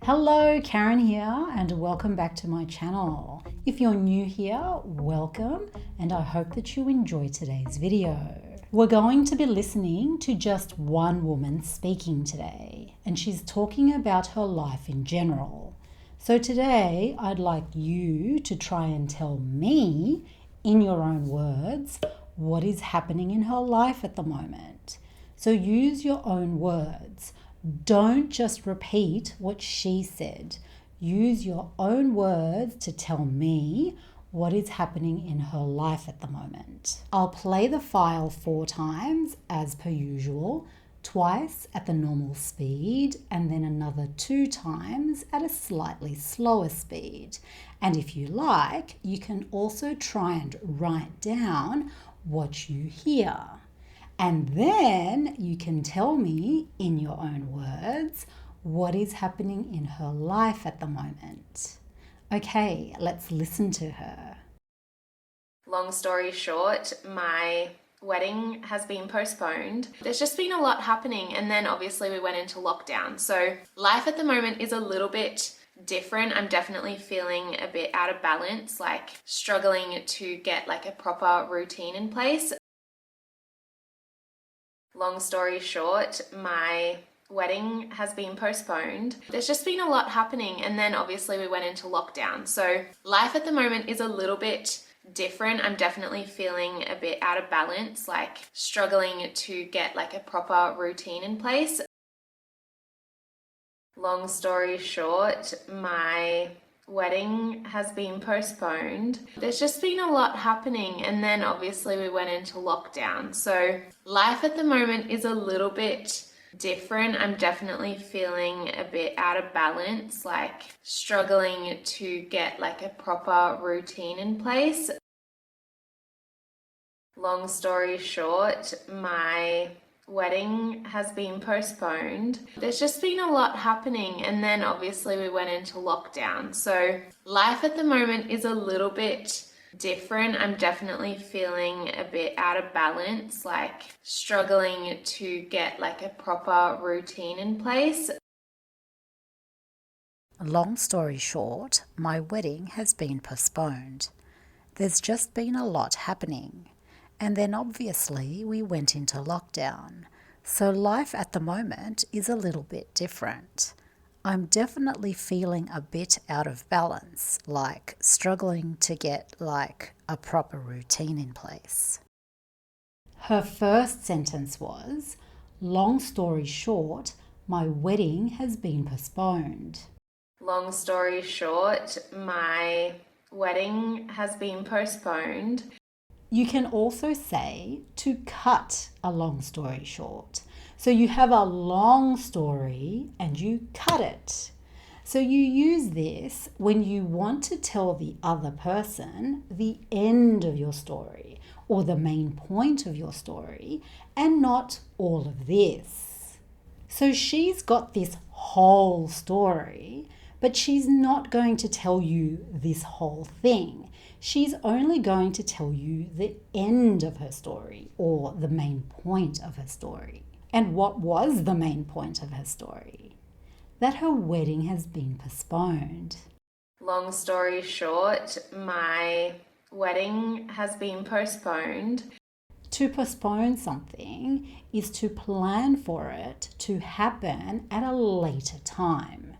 Hello, Karen here, and welcome back to my channel. If you're new here, welcome, and I hope that you enjoy today's video. We're going to be listening to just one woman speaking today, and she's talking about her life in general. So today, I'd like you to try and tell me, in your own words, what is happening in her life at the moment. So use your own words. Don't just repeat what she said. Use your own words to tell me what is happening in her life at the moment. I'll play the file 4 times as per usual, twice at the normal speed, and then another 2 times at a slightly slower speed. And if you like, you can also try and write down what you hear. And then you can tell me in your own words what is happening in her life at the moment. Okay, let's listen to her. Long story short, my wedding has been postponed. There's just been a lot happening, and then obviously we went into lockdown. So life at the moment is a little bit different. I'm definitely feeling a bit out of balance, like struggling to get like a proper routine in place. Long story short, my wedding has been postponed. There's just been a lot happening, and then obviously we went into lockdown. So life at the moment is a little bit different. I'm definitely feeling a bit out of balance, like struggling to get like a proper routine in place. Long story short, my wedding has been postponed. There's just been a lot happening, and then obviously we went into lockdown. So life at the moment is a little bit different. I'm definitely feeling a bit out of balance, like struggling to get like a proper routine in place. Long story short, my wedding has been postponed. There's just been a lot happening, and then obviously we went into lockdown. So life at the moment is a little bit different. I'm definitely feeling a bit out of balance, like struggling to get like a proper routine in place. Long story short, my wedding has been postponed. There's just been a lot happening. And then obviously we went into lockdown. So life at the moment is a little bit different. I'm definitely feeling a bit out of balance, like struggling to get like a proper routine in place. Her first sentence was, long story short, my wedding has been postponed. Long story short, my wedding has been postponed. You can also say to cut a long story short. So you have a long story and you cut it. So you use this when you want to tell the other person the end of your story or the main point of your story and not all of this. So she's got this whole story, but she's not going to tell you this whole thing. She's only going to tell you the end of her story or the main point of her story. And what was the main point of her story? That her wedding has been postponed. Long story short, my wedding has been postponed. To postpone something is to plan for it to happen at a later time.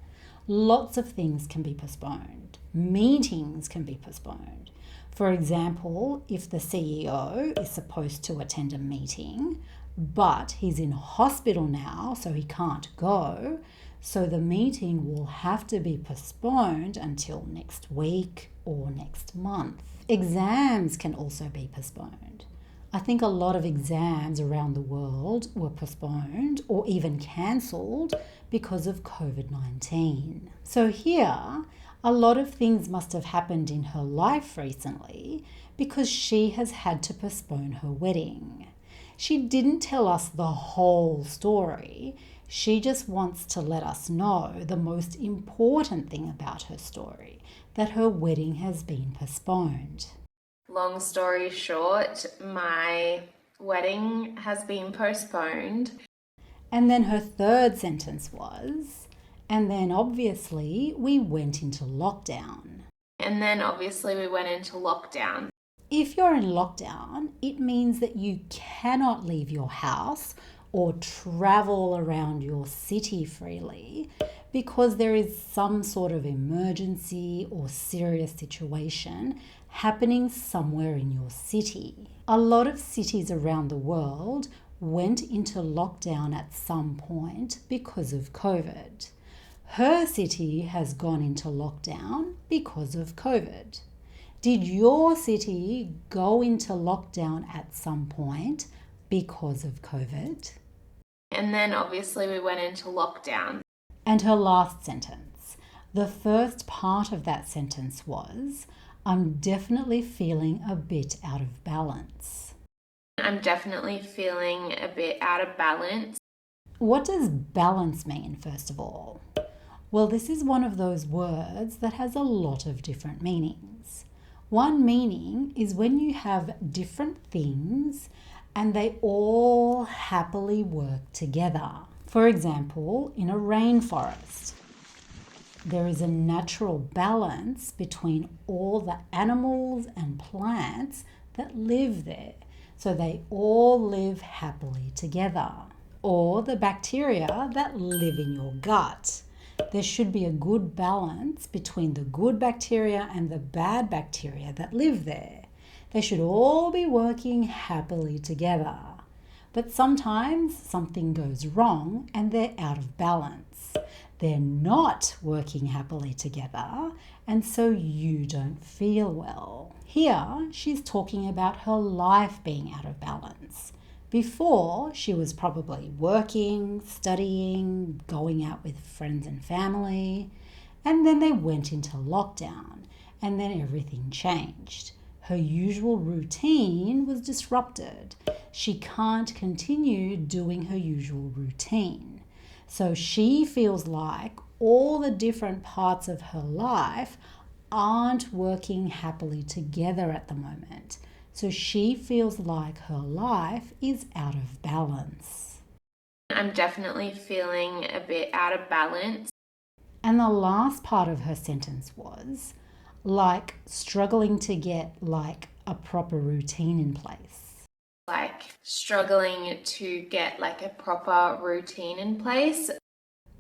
Lots of things can be postponed. Meetings can be postponed. For example, if the CEO is supposed to attend a meeting, but he's in hospital now, so he can't go, so the meeting will have to be postponed until next week or next month. Exams can also be postponed. I think a lot of exams around the world were postponed or even cancelled because of COVID-19. So here, a lot of things must have happened in her life recently because she has had to postpone her wedding. She didn't tell us the whole story. She just wants to let us know the most important thing about her story, that her wedding has been postponed. Long story short, my wedding has been postponed. And then her third sentence was, And then obviously we went into lockdown. And then obviously we went into lockdown. If you're in lockdown, it means that you cannot leave your house or travel around your city freely because there is some sort of emergency or serious situation happening somewhere in your city. A lot of cities around the world went into lockdown at some point because of COVID. Her city has gone into lockdown because of COVID. Did your city go into lockdown at some point because of COVID? And then obviously we went into lockdown. And her last sentence. The first part of that sentence was, I'm definitely feeling a bit out of balance. I'm definitely feeling a bit out of balance. What does balance mean, first of all? Well, this is one of those words that has a lot of different meanings. One meaning is when you have different things and they all happily work together. For example, in a rainforest, there is a natural balance between all the animals and plants that live there. So they all live happily together. Or the bacteria that live in your gut. There should be a good balance between the good bacteria and the bad bacteria that live there. They should all be working happily together. But sometimes something goes wrong and they're out of balance. They're not working happily together, and so you don't feel well. Here, she's talking about her life being out of balance. Before, she was probably working, studying, going out with friends and family, and then they went into lockdown, and then everything changed. Her usual routine was disrupted. She can't continue doing her usual routine. So she feels like all the different parts of her life aren't working happily together at the moment. So she feels like her life is out of balance. I'm definitely feeling a bit out of balance. And the last part of her sentence was like struggling to get like a proper routine in place. Like struggling to get like a proper routine in place.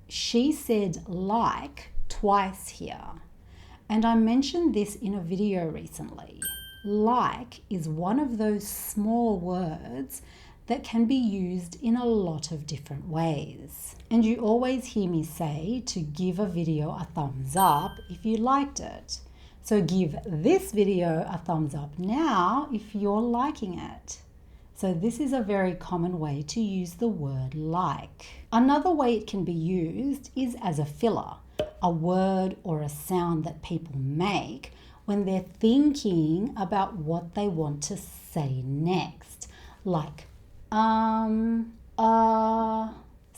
She said like twice here. And I mentioned this in a video recently. Like is one of those small words that can be used in a lot of different ways. And you always hear me say to give a video a thumbs up if you liked it. So give this video a thumbs up now if you're liking it. So this is a very common way to use the word like. Another way it can be used is as a filler, a word or a sound that people make when they're thinking about what they want to say next, like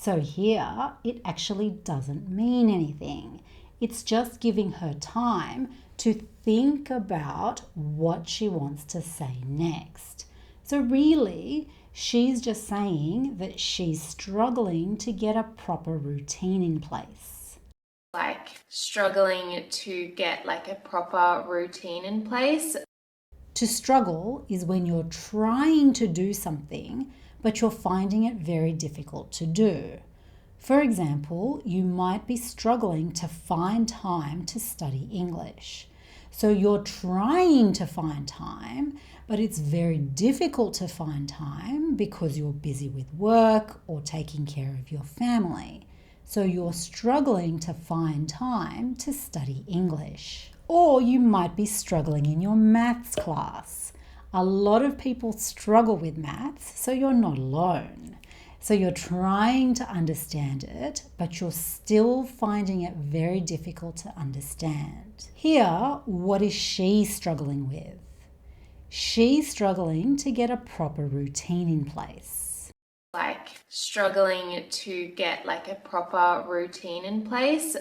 So here it actually doesn't mean anything. It's just giving her time to think about what she wants to say next. So really, she's just saying that she's struggling to get a proper routine in place. Like struggling to get like a proper routine in place. To struggle is when you're trying to do something, but you're finding it very difficult to do. For example, you might be struggling to find time to study English. So you're trying to find time, but it's very difficult to find time because you're busy with work or taking care of your family. So you're struggling to find time to study English. Or you might be struggling in your maths class. A lot of people struggle with maths, so you're not alone. So you're trying to understand it, but you're still finding it very difficult to understand. Here, what is she struggling with? She's struggling to get a proper routine in place. Like struggling to get like a proper routine in place.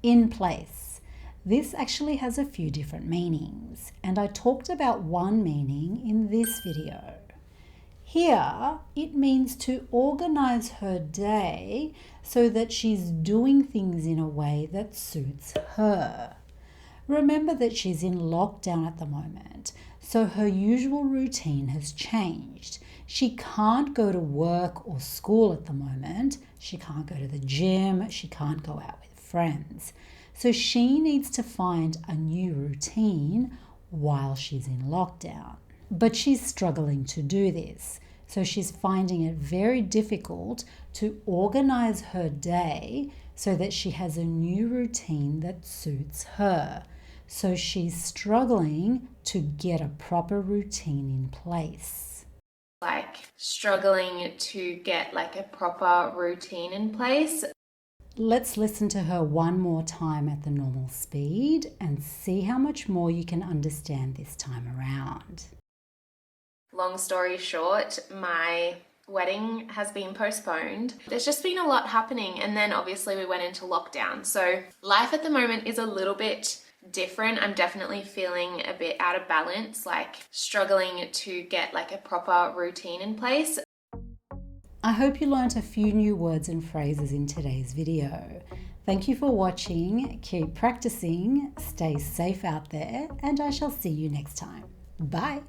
In place. This actually has a few different meanings, and I talked about one meaning in this video. Here, it means to organize her day so that she's doing things in a way that suits her. Remember that she's in lockdown at the moment, so her usual routine has changed. She can't go to work or school at the moment. She can't go to the gym. She can't go out with friends. So she needs to find a new routine while she's in lockdown. But she's struggling to do this. So she's finding it very difficult to organize her day so that she has a new routine that suits her. So she's struggling to get a proper routine in place. Like struggling to get like a proper routine in place. Let's listen to her one more time at the normal speed and see how much more you can understand this time around. Long story short, my wedding has been postponed. There's just been a lot happening, and then obviously we went into lockdown. So life at the moment is a little bit different. I'm definitely feeling a bit out of balance, like struggling to get like a proper routine in place. I hope you learnt a few new words and phrases in today's video. Thank you for watching. Keep practicing, stay safe out there, and I shall see you next time. Bye.